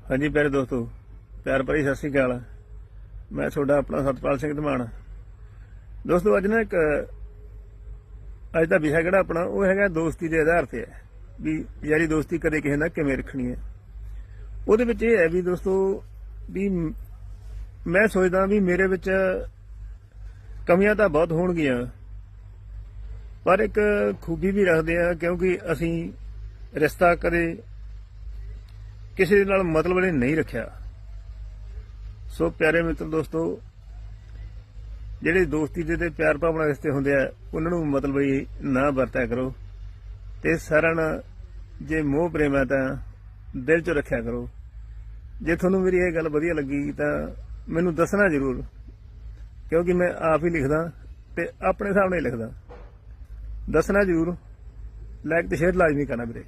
हाँ जी प्यारे दोस्तों, प्यार भरी सत श्री अकाल। मैं थोड़ा अपना सतपाल सिंह धमान। दोस्तों अज ना एक अज का विषय जोड़ा अपना वो है दोस्ती के आधार पर है भी यारी दोस्ती कदे किसी ना किवें रखनी है। वो है भी दोस्तों भी मैं सोचदा भी मेरे विच कमियां तो बहुत होणगियां पर एक खूबी भी रखते हैं क्योंकि असी रिश्ता कदे किसी नाल मतलब नहीं रखिया। सो प्यारे मित्र दोस्तों, ਜਿਹੜੇ दोस्ती ਦੇ प्यार भावना रिश्ते होंगे उन्होंने मतलब ही ना वरत्या करो ते सारा ना जे मोह प्रेम है तो दिल च रखा करो। जे थोनों मेरी ये गल वधिया लगी तो मैनू दसना जरूर, क्योंकि मैं आप ही लिखदा ते अपने हिसाब नाल लिखदा। दसना जरूर, लाइक ते शेयर लाजमी करना वीरे।